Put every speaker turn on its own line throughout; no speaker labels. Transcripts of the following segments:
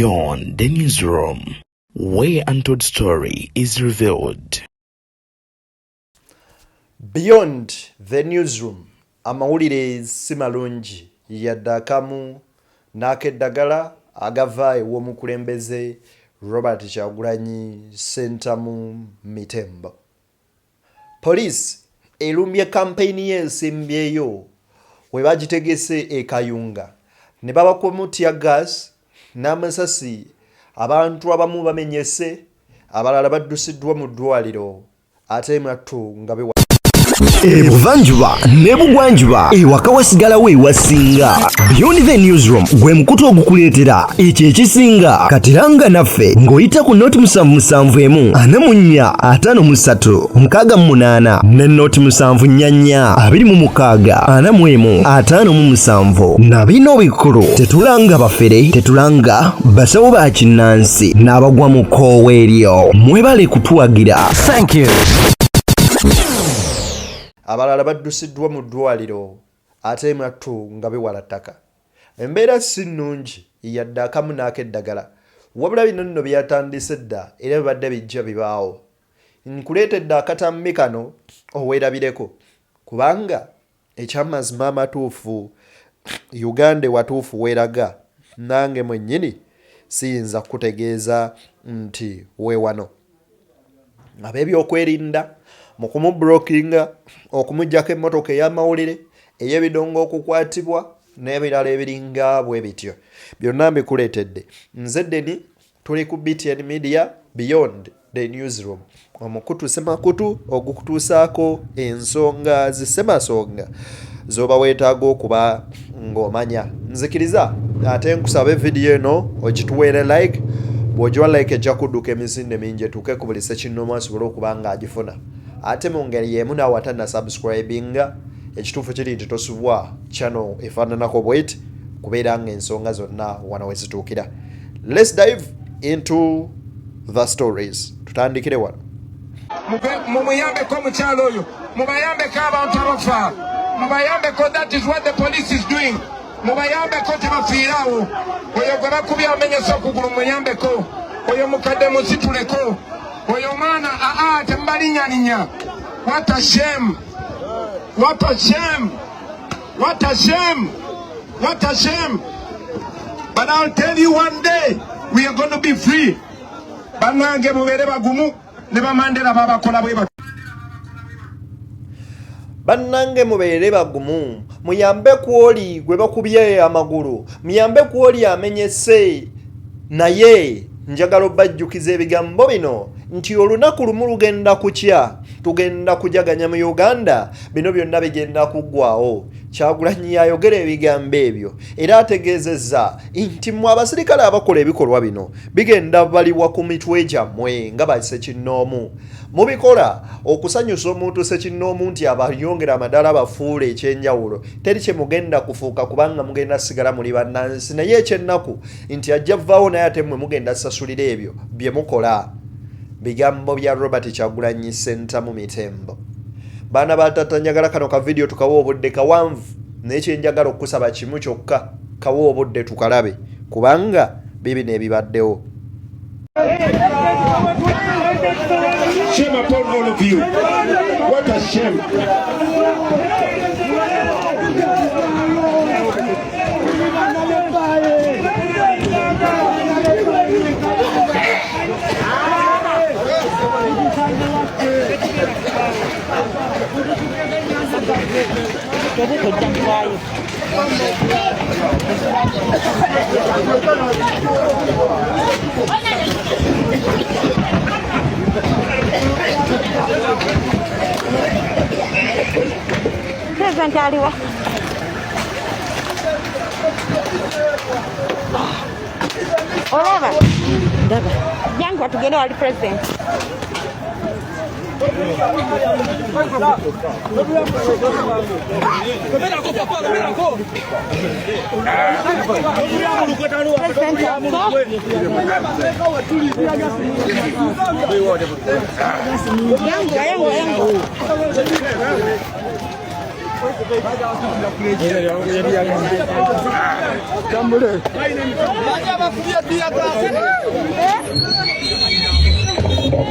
Beyond the newsroom, where untold story is revealed.
Beyond the newsroom, amawulire si malungi yadde akamu n'akeddagala agava ew'omukulembeze Robert Kyagulanyi Ssentamu Mitembo. Police elumbye kampeyini y'ensembyeyo we bagitegese e Kayunga ne babakomu tear gas n'amasasi, abantu abamu bamenyese, abalala baddusiddwa mu ddwaliro ate mwattu nga bewa
Ebuvanjuba nebugwanjuba ewaka wasigalawo ewasinga. Beyond the newsroom gwe mukutu ogukuleetera ekyo ekisinga. Katiranga naffe ng'oyita ku noti 771 44 53 ne noti 744 26 41 na bino bikulu tetulanga bafere, tetulanga basawo ba kinnansi n'abagwa mu koowa eryo. Mwebale kutuwagira. Thank you.
abalala baddusiddwa mu ddwaliro ate mwattu nga bewala ttaka. Embeera si nnungi yadde akamu n'akeddagala, wabula bino nno byatandise dda era bibadde bijja bibaawo. Nkuleetedde akatambi kano oweerabireko, kubanga ekyamazima amatuufu Uganda watuufu weeraga nange mwennyini siyinza kutegeeza nti weewano. Ab'ebyokwerinda mu kumubulookinga, okumuggyako emmotoka ey'amawulire, ey'ebidongo okukwatibwa n'ebirala ebiringa bwe bityo, byonna mbikuleetedde. Nze Deni, tuli ku BTN Media Beyond the newsroom, omukutu semakutu ogukutuusaako ensonga zisemasonga z'oba weetaaga okuba ng'omanya. Nzikiriza ate nkusaba vidiyo eno ogituweere like, bw'ogiwa like ejja kudduka emisinde mingi etuuke ku buli ssekinnoomu asobole okuba ng'agifuna. Ate mu ngeri y'emu naawe atanna subscribinga, ekituufu kiri nti tosubwa channel efaananako bw'eti kubeera ng'ensonga zonna wano we zituukira. Let's dive into the stories. Tutandikire wano.
Mumuyambeko mukyalo oyo, mubayambeko abantu abafa, mubayambeko, that is what the police is doing. Mubayambeko tebafiiraawo, oyo gwe bakubye amenyesa okugulu muyambeko, oyo mukadde musituleko, oyo mwana temubalinyaninya. What a shame! What a shame! What a shame! What a shame! But I'll tell you one day we are going to be free. Bannange mubeere bagumu ne bamandera babakola bwe
Bannange mubeere bagumu, muyambe ku oli gwe bakubye amagulu, muyambe ku oli amenyese, naye njagala obajjukiza ebigambo bino nti olunaku lumu lugenda kukya, tugenda kujaganya mu Uganda, bino byonna bigenda kuggwaawo. Kyagulanyi yayogera ebigambo ebyo era ategeezezza nti mu abasirikale abakola ebikolwa bino bigenda baliwa ku mitwe gyammwe nga bassekinnoomu. Mubikola okusanyusa omuntu ssekinnoomu nti abayongera amadala abafuula ekyenjawulo, teri kye mugenda kufuuka kubanga mugenda sigala muli bannansi, naye ekyennaku nti ajja vaawo naye ate mmwe mugenda sasulira ebyo bye mukola. Bigambo bya Robert Kyagulanyi Ssentamu Mitembo. Baana batata, njagala kano ka video tukawa obudde kawanvu, naye kye njagala okusaba kimu kyokka, kawa obudde tukalabe kubanga bibi n'ebibaddewo.
Shame upon all of you. What a shame.
President aliwa. Oleva. Daba. Yangu atugende wali president.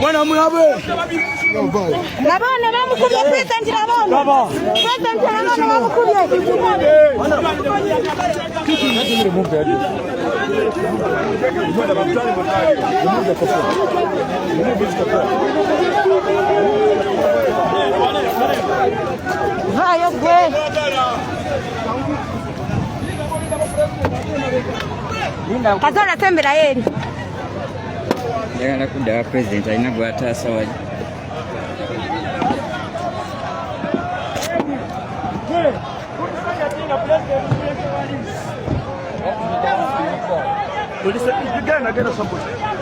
Mwana mulabe.
Nabone bamukubye president nabone. President nabone bamukubye. Vayo gwe. Kazola tembera yeri.
Yagala kudda president alina gwataasa wali.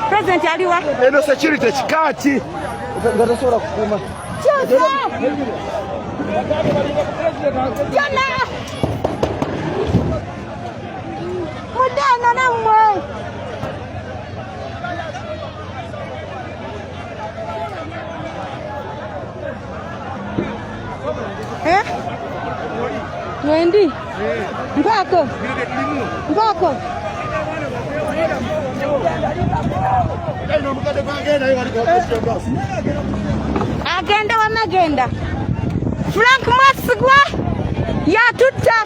President aliwa.
Eno security kikaki. Ngatasobola kukuuma.
Jana. Mudana namwe. Wendi? Mpako? Mpako? Agenda wamagenda. Frank Mwasigwa yatutta.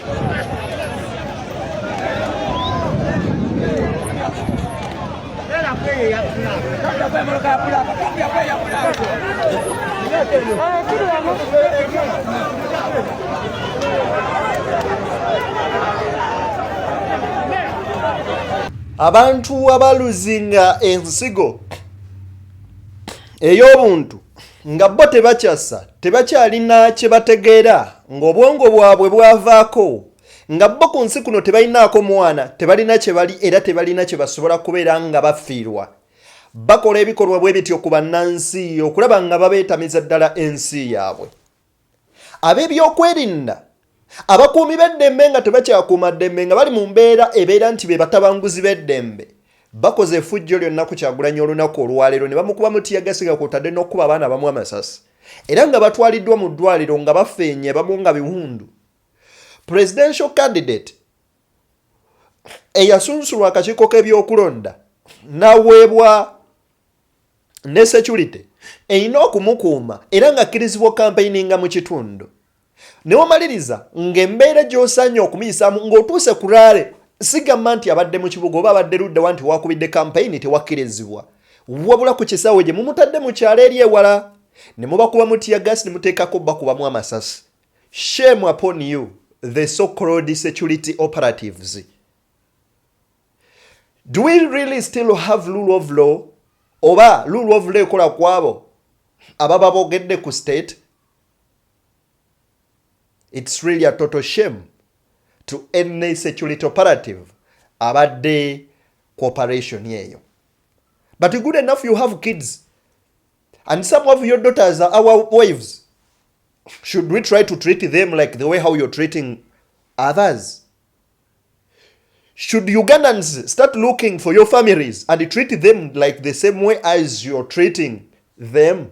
Abantu abaluzinga ensigo ey'obuntu nga bo tebakyassa tebakyalina kye bategeera ng'obwongo bwabwe bwavaako nga bo ku nsi kuno tebalinaako mwana tebalina kye bali era tebalina kye basobola kubeera nga bafiirwa bakola ebikolwa bwe bityo ku bannansi okulaba nga babeetamiza ddala ensi yaabwe ab'ebyokwerinda abakuumi b'eddembe nga tebakyakuuma ddembe nga bali mu mbeera ebeera nti be batabanguzi b'eddembe bakoze effujjo lyonna ku Kyagulanyi olunaku olwaleero ne bamukuba mutiyagasiga kwotadde n'okkuba abaana bamu amasasi era nga batwaliddwa mu ddwaliro nga bafeenye bamu nga biwundu. Presidential candidate eyasunsulwa akakiiko k'ebyokulonda n'aweebwa ne security erina okumukuuma era ng'akkirizibwa campaigninga mu kitundu. Ne wamaliriza ng'embeera gy'osaanye okumuyisaamu ng'otuuse ku Rale sigamba nti abadde mu kibuga oba abadde luddawa nti wakubidde campaign tewakkirizibwa wabula ku kisaawe gye mumutadde mu kyalo eri ewala ne mubakuba mutiyagasi ne muteekako bakubamu amasasi. Shame upon you, the so-called security operatives. Do we really still have rule of law? Oba rule of law ekola kwabo ababa boogedde ku state? It's really a total shame to any security operative abadde cooperation yeyo. But good enough you have kids and some of your daughters are our wives. Should we try to treat them like the way how you're treating others? Should Ugandans start looking for your families and treat them like the same way as you're treating them?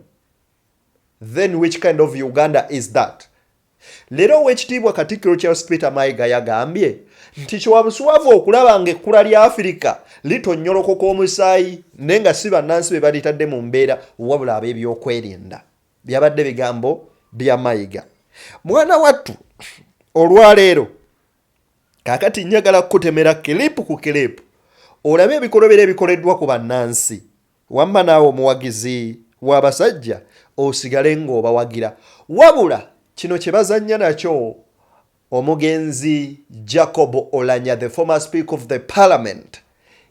Then which kind of Uganda is that? Leero w'ekitiibwa Katikkiro Charles Peter Mayiga yagambye nti kiwabusuwavu okulaba ng'ekkula lya Afirika litonyolokoka omusaayi naye nga si bannansi be balitadde mu mbeera wabula ab'ebyokwerinda. Byabadde bigambo bya Mayiga. Mwana wattu olwaleero kaakati njagala kukutemera kilipu ku kilipu olabe ebikolobera ebikoleddwa ku bannansi wamma naawe omuwagizi w'abasajja osigale ng'obawagira wabula kino kye bazannya nakyo omugenzi Jacob Oulanyah, the former speaker of the parliament,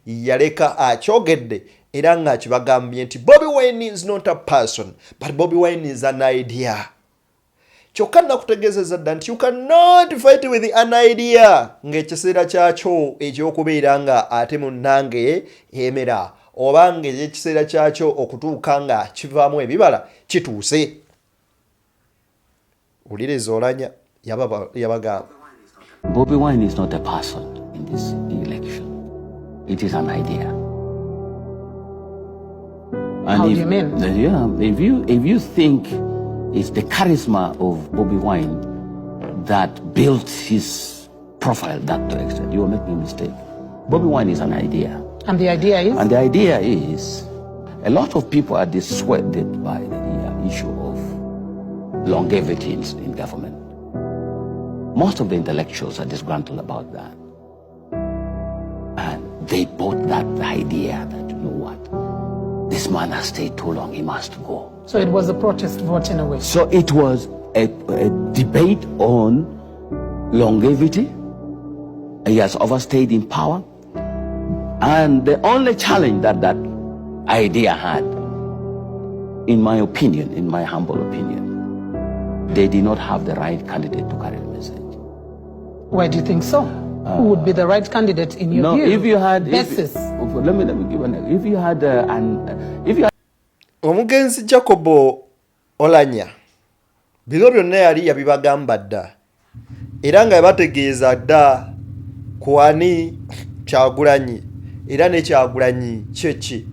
yaleka akyogedde era nga kibagambye nti Bobi Wine is not a person but Bobi Wine is an idea. Kyokka nakutegeezezza dda nti you cannot fight with an idea ng'ekiseera kyakyo eky'okubeera nga ate munnange emera oba ng'ekiseera kyakyo okutuuka nga kivaamu ebibala kituuse. Uliriza Oulanyah yabagamba.
Bobi Wine is not a person in this election. It is an idea. And
How do you mean?
Yeah, if you think it's the charisma of Bobi Wine that built his profile that to extent. You are making a mistake. Bobi Wine is an idea.
And the idea is?
And the idea is, a lot of people are dissuaded by the issue of longevity in government. Most of the intellectuals are disgruntled about that. And they bought that idea that, you know what, this man has stayed too long, he must go.
So it was a protest vote in a way.
So it was a debate on longevity. He has overstayed in power. And the only challenge that that idea had, in my opinion, in my humble opinion, they did not have the right candidate to carry the message.
Why do you think so? Who would be the right candidate in your view?
If you had,
let
me give an. If you had
Omugenzi Jacobo Olanya bino byonna yali yabibagamba dda era nga bategeeza dda kwani Kyagulanyi era ne Kyagulanyi kyeki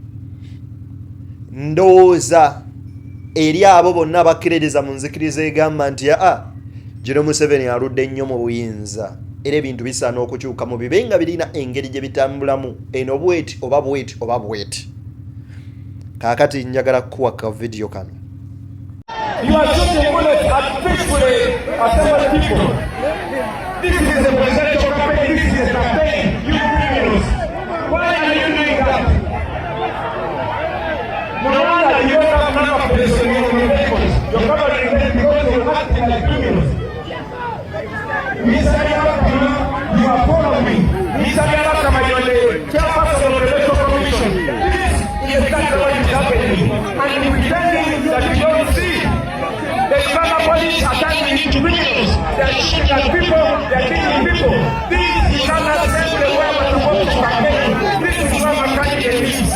ndowooza eri abo bonna bakiririza mu nzikiriza egamba nti Gino Museveni aludde nnyo mu buyinza era ebintu bisaana okukyuka mu bibe nga birina engeri gye bitambulamu eno bweti oba bweti oba bweti. Kakati njagala kuwaka video kano.
You are shooting bullets at peacefully assembled people. This is a presidential campaign. This is a campaign. You criminals. Why are you doing that? No wonder you don't have enough of this in your weapons. You're covering them because you're acting like criminals. Mr. Yakama, you are following. Mr. Yakama, you're the chairperson of the Electoral Commission. This is exactly what is happening. And you're pretending that you don't see. The Uganda police are turning into criminals. They are shooting at people. They are killing people. This is not the way we're supposed to campaign. This is what my candidate is.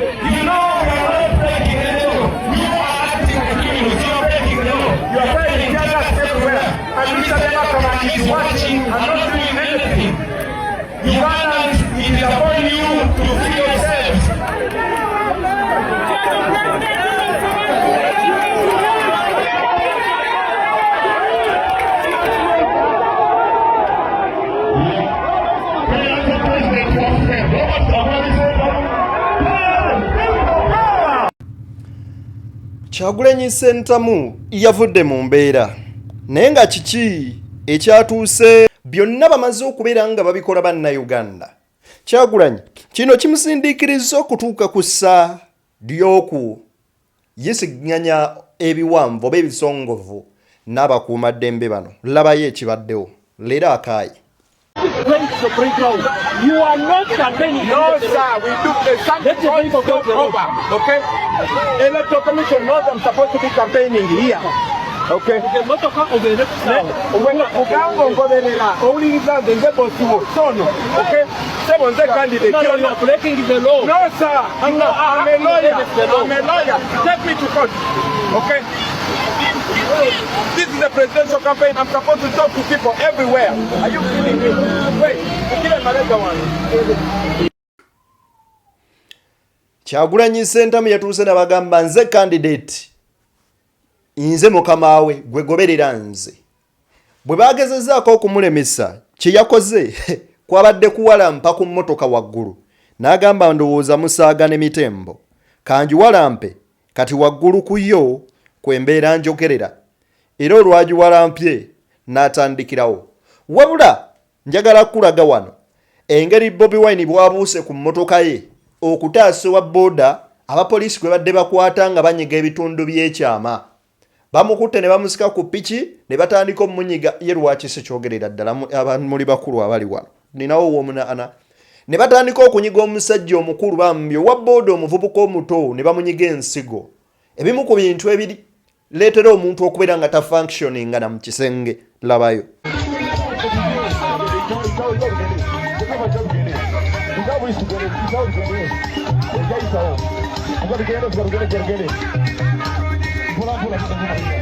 You know we are not breaking the law. You are acting like criminals. You are breaking the law. You are breaking the law everywhere. And Mr. Yakama is watching and not doing anything. Ugandans, it is upon you to free yourselves.
Kyagulanyi Ssentamu yavudde mu mbeera naye nga kiki ekyatuuse byonna bamaze okubeera nga babikola bannayuganda. Kyagulanyi kino kimusindiikiriza okutuuka ku ssa ly'oku yisiganya ebiwanvu oba ebisongovu n'abakuumaddembe bano. Labayo ekibaddewo leero akaayi.
You are not campaigning. No, sir. We do the something over. Okay? Electoral Commission knows I'm supposed to be campaigning here. Okay? Okay? Someone's a candidate. No, you're breaking the law. No, sir. I'm a lawyer. I'm a lawyer. Take me to court. Okay? This is a presidential campaign. I'm supposed to talk to people everywhere. Are you kidding me? Wait, kill another one.
Kyagulanyi Ssentamu yatuuse n'abagamba nze candidate. Nze mukama we gwe goberera nze. Bwe bagezezaako okumulemesa kye yakoze kwabadde kuwalampa ku mmotoka waggulu. N'agamba ndowooza musaagane mitembo. Kanjiwalampe kati waggulu ku yo kwembeera njogerera. Era olwagiwalampye n'atandikirawo. Wabula njagala kulaga wano engeri Bobi Wine bwabuuse ku mmotoka ye okutaasa wa boda abapoliisi gwe badde bakwata nga banyiga ebitundu by'ekyama. Bamukutte ne bamusika ku piki ne batandika omunyiga ye lwaki se kyogerera ddala abamuli bakulu abali wano. Ninawo womunaana. Ne batandika okunyiga omusajja omukulu bambyo wa boda omuvubuka omuto ne bamunyiga ensigo. Ebimu ku bintu ebiri leetera omuntu okubeera nga ta functioning na mu kisenge. Labayo.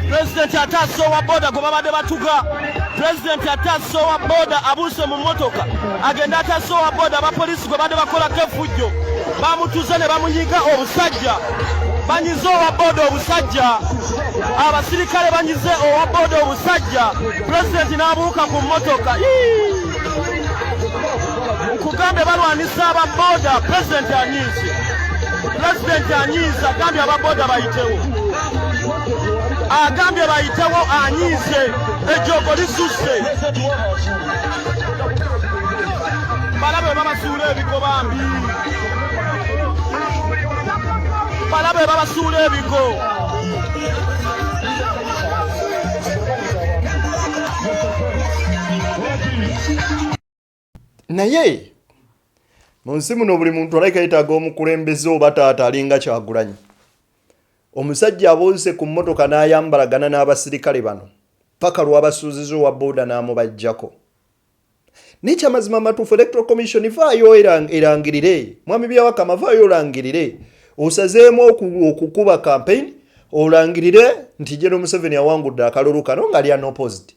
President atasso wa boda gwe babadde batuga. President atasso wa boda abuse mu motoka. Agenda atasso wa boda abapoliisi gwe badde bakola kefujjo. Bamutuze ne bamunyiga obusajja. Banyizo wa boda obusajja. abasirikale banyize owa boda obusajja president n'abuuka ku mmotoka nkugambe balwanisa ababoda president anyiise agambye ababoda bayitewo agambye bayitewo anyiise ejjogo lisusse balabe babasuula ebiko bambi balabe babasuula ebiko
naye mu nsi muno buli muntu alayika yetaaga omukulembeze oba taata alinga Kyagulanyi. Omusajja abuuse ku mmotoka n'ayambalagana n'abasirikale bano paka lw'abasuuziza owa booda n'amubajjako. N'ekyamazima matuufu Electoral Commission vaayo erangirire, mwami Byawakama vaayo olangirire, osazeemu okukuba campaign olangirire nti General Museveni awangudde akalulu kano nga lyano opposite.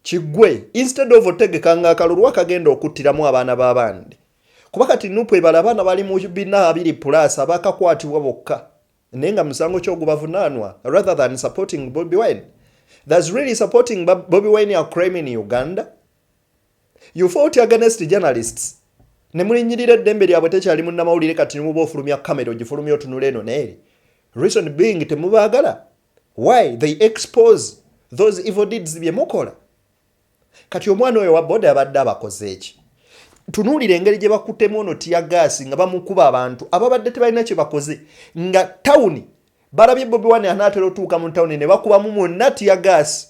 Kigwe instead of otegekanga akalulu akagenda okuttiramu abaana b'abandi. Kuba kati nupu ebala abaana bali mu bina 2+ abakakwatibwa bokka. Nenga musango ky'ogubavunaanwa rather than supporting Bobi Wine. That's really supporting Bobi Wine are crime in Uganda. You fought against journalists. Nemulinyirira eddembe lyabwe tekyali munnamawulire kati nimuba ofulumya kamera ogifulumya otunula eno n'eri. Reason being temubaagala. Why? They expose those evil deeds bye mukola. Kati omwana oyo wa boda abadde abakoze eki. Tunuulire engeri gye bakuttemu ono tiya gaasi nga bamukuba abantu ababadde tebalina kye bakoze nga tawuni balabye Bobi Wine anaatera otuuka mu tawuni ne bakubamu mwonna tiya gaasi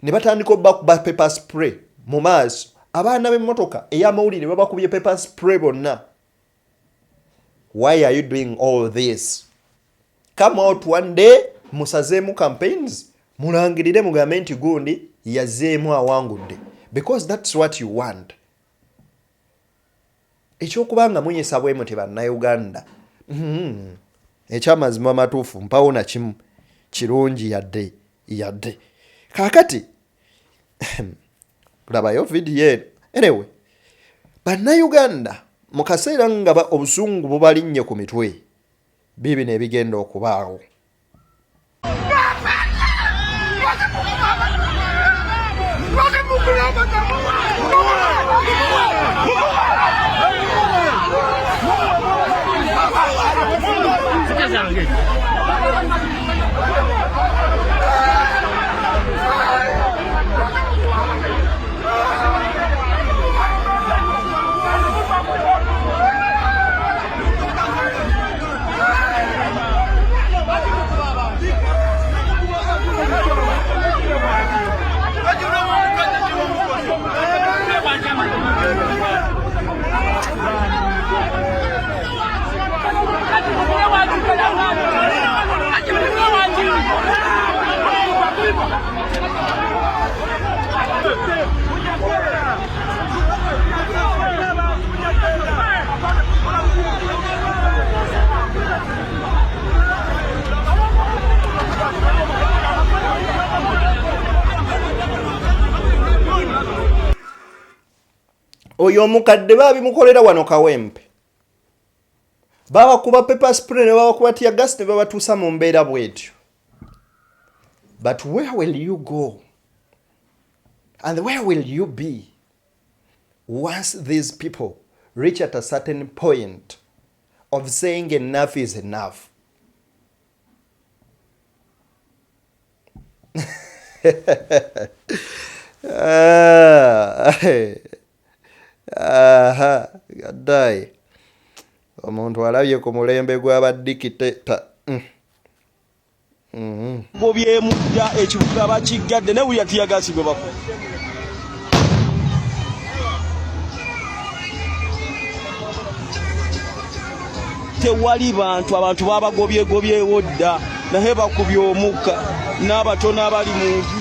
ne batandika ba pepper spray mu maaso abaana b'emmotoka ey'amawulire babakubye pepper spray bonna. Why are you doing all this? Come out one day musazeemu campaigns mulangirire mugambe nti gundi yazeemu awangudde because that's what you want. Ekyokubanga munyesa bwe muti bannayuganda ekyamazima matuufu mpawona kimu kirungi yadde kakati labayo video eno. Anyway, bannayuganda mu kaseera nga obusungu bubalinnye ku mitwe bibi n'ebigenda okubaawo. Oyo omukadde babimukolera wano Kawempe. Babakuba pepper spray ne babakuba tear gas ne babatuusa mu mbeera bwetyo. But where will you go? And where will you be once these people reach at a certain point of saying enough is enough? Gaddayi omuntu alabye ku mulembe gw'abadikiteta
bobyemudda ekibuga bakiggadde ne wulya tiyagasi gwe bakuba tewali abantu babagobyegobyewo dda naye bakubye omukka n'abatono abali mu nju.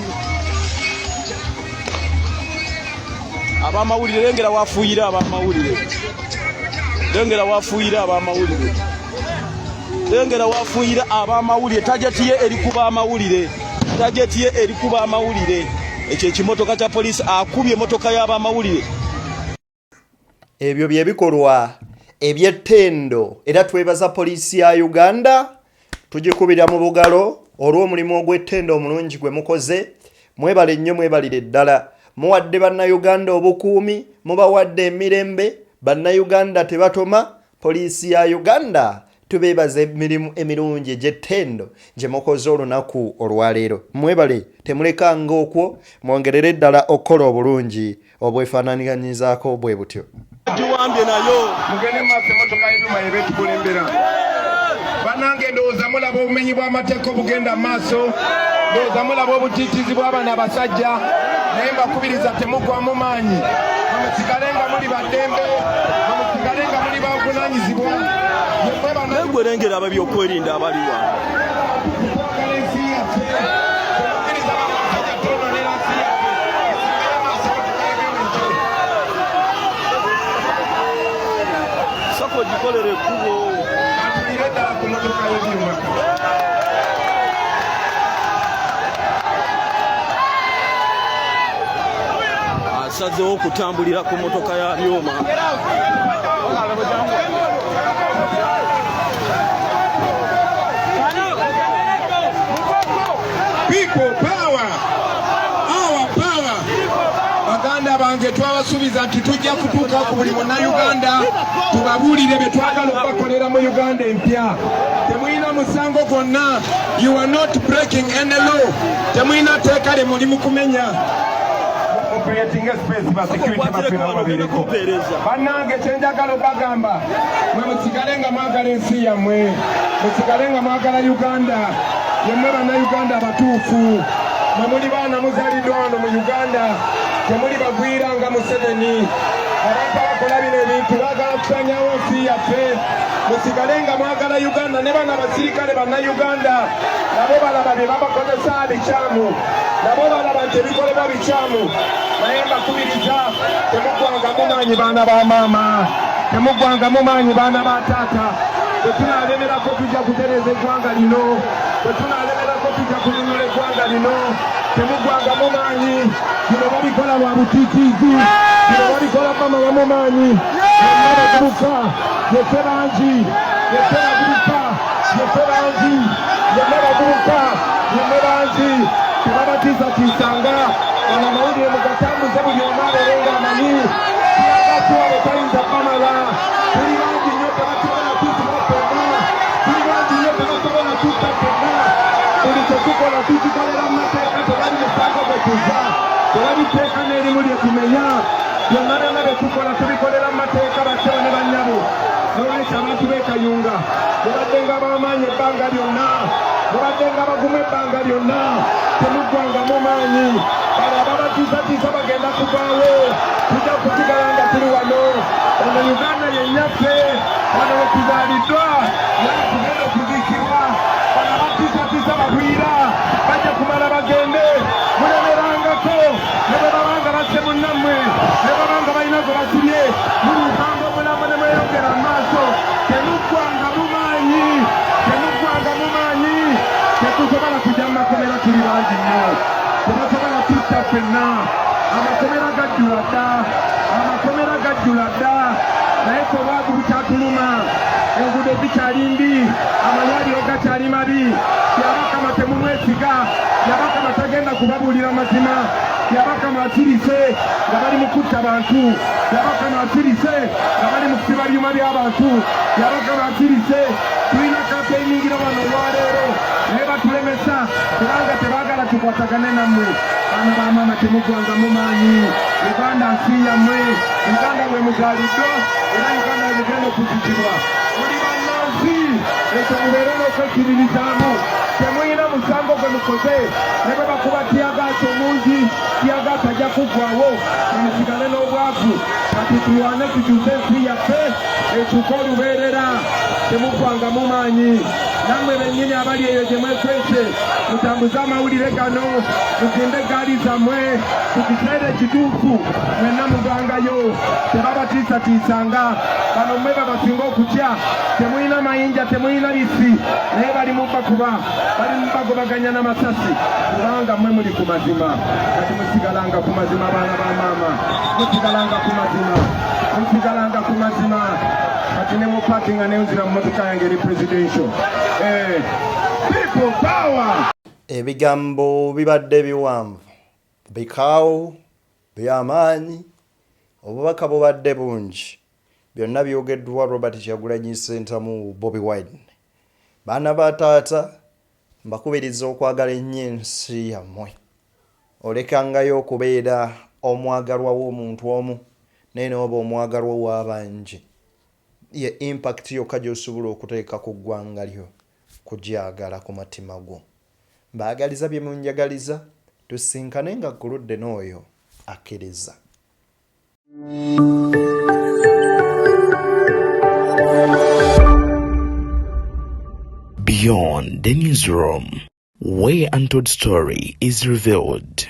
Abamawulire lengera wafuuyira abamawulire. Lengera wafuuyira abamawulire. Lengera wafuuyira abamawulire. Tajetiye erikuba amawulire. Tajetiye erikuba amawulire. Ekyo ekimotoka kya poliisi akubye emotoka y'abamawulire.
Ebyo bye bikolwa eby'ettendo era twebaza poliisi ya Uganda tugikubira mu bugalo olw'omulimu ogw'ettendo omulungi gwe mukoze. Mwebale nnyo, mwebalire ddala. Muwadde bannayuganda obukuumi, mubawadde emirembe. Bannayuganda tebatoma. Poliisi ya Uganda tubeebaza emirimu emirungi egy'ettendo gye mukoze olunaku olwaleero. Mwebale, temulekanga okwo, mwongerere ddala okukola obulungi obwefaananiganyizaako bwe butyo.
Tuwambye nayo
mugende maaso emotoka y'ebyuma yebeetukulembera. Bannange ndowooza mulaba obumenyi bw'amateeka obugenda mu maaso, ndowooza mulaba obutiitiizi bw'abaana abasajja, naye mbakubiriza temugwamu maanyi. Musigale nga muli baddembe, musigale nga muli bavunaanyizibwa.
negwerengera ababyokwerinda abaliwa. Sako gikolere kubo. Asazeewo okutambulira ku motoka ya byuma.
People power, our power. Baganda bange twabasuubiza nti tujja kutuuka ku buli Munnayuganda tubabuulire bye twagala okubakolera mu Uganda empya. Temulina musango gwonna. You are not breaking any law. Temulina teeka lye muli mu kumenya. Operating space ba security bafina babireko. Bannange kyenjagala obagamba mwe musigale nga mwagala ensi yammwe, musigale nga mwagala Uganda. Yemmwe bannayuganda abatuufu, mwe muli baana muzaaliddwa wano mu Uganda, temuli bagwira nga Museveni. Abantu abakola bino ebintu baagala kusanyawo nsi yaffe. Musigale nga mwagala Uganda. Ne bano abasirikale bannayuganda nabo balaba bye babakozesa bikyamu, nabo balaba nti ebikolebwa bikyamu. Naye mbakubiriza, temuggwangamu maanyi baana ba maama, temuggwangamu maanyi baana ba taata. Bwe tunaalemerako tujja kutereeza eggwanga lino, bwe tunaalemerako tujja kunyonyola eggwanga lino. Temuggwangamu maanyi. Bino babikola lwa butiitiizi, bino babikola mama wamu maanyi. Yonna baguruka, yeffe bangi, yeffe baguruka, yeffe bangi, yonna baguruka, yemme bangi. Tebabatiisatiisanga. Bano amawulire mugatambuze buli omu abeerenga amanyi. Tiyagatuwale tayinza kwamala. Tuli bangi nnyo tebasobola tuutuka ffenna. Tuli bangi nnyo tebasobola tuuka ffenna. Buli kyetukola tukikolera mu mateeka, tebali musango gwe tuzza, tebali tteeka n'erimu lye tumenya. Byonna byonna bye tukola tubikolera mu mateeka, bakyala ne bannyabo. Nolwekyo abantu beekayunga, mubaddenga ab'amaanyi ebbanga lyonna, mubaddenga abagumu ebbanga lyonna, temuggwangamu maanyi. Bano ababatiisatiisa bagenda kuvaawo, tujja kusigala nga tuli wano. Ono Uganda yennyaffe, wano we tuzaaliddwa, naye tugenda okuziikibwa. Bano abatiisatiisa bagwira, bajja kumala bagende. Mulemerangako, ne bwe babanga basse munnammwe, ne babanga balina gwe basibye, muluukanga omulamu ne mweyongera mu maaso. Temuggwangamu maanyi, temuggwangamu maanyi. Tetusobola kujja mu makomera, tuli bangi nnyo. Tebasobola tutta ffenna. Amakomera gajjula dda, amakomera gajjula dda. Naye ffe obwavu bukyatuluma, enguudo zikyali mbi, amalwaliro gakyali mabi. Yabakama temumwesiga, yabakama tagenda kubabuulira mazima, yabakama asirise nga bali mu kutta bantu, yabakama asirise nga bali mu kusiba byuma by'abantu, yabakama asirise. Tulina kampeyingira wano olwaleero naye batulemesa kubanga tebaagala tukwatagane nammwe. Baana ba maama temuggwangamu maanyi. Uganda nsi yammwe, Uganda mwe muzaaliddwa era Uganda mugenda okuzikibwa. Muli bannansi, ekyo mubeere n'okwekiririzaamu. Temulina musango gwe mukoze, ne bwe bakuba tiyagaasi omungi, tiyagaasi ajja kuggwawo. Musigale n'obwavu, kati tulwane tukyuse ensi yaffe ekyuke olubeerera. Temuggwangamu maanyi. Nammwe bennyini abali eyo gye mwekwese, mutambuze amawulire gano, mugende eggaali zammwe, ku kiseera ekituufu mwenna muvangayo. Tebabatiisatiisanga. Bano mmwe babasinga okutya, temulina mayinja, temulina bisi, naye bali mu bakuba, bali mu bagobaganya n'amasasi, kubanga mmwe muli ku mazima. Kati musigalanga ku mazima baana ba maama, musigalanga ku mazima, musigalanga ku mazima. Kati ne mupakinga ne nzira mu motoka yange eri presidential. People power.
Ebigambo bibadde biwanvu, bikaawo, byamaanyi, obubaka bubadde bungi. Byonna byogeddwa Robert Kyagulanyi Ssentamu Bobi Wine. Baana ba taata, mbakubiriza okwagala ennyo ensi yammwe. Olekangayo okubeera omwagalwa w'omuntu omu, naye n'oba omwagalwa w'abangi. Ye impact yokka gy'osobola okuteeka ku ggwanga lyo, kugyagala ku matima go. Mbaagaliza bye munjagaliza, tusinkane nga kuludde n'oyo akkiriza.
Beyond the newsroom, where untold story is revealed.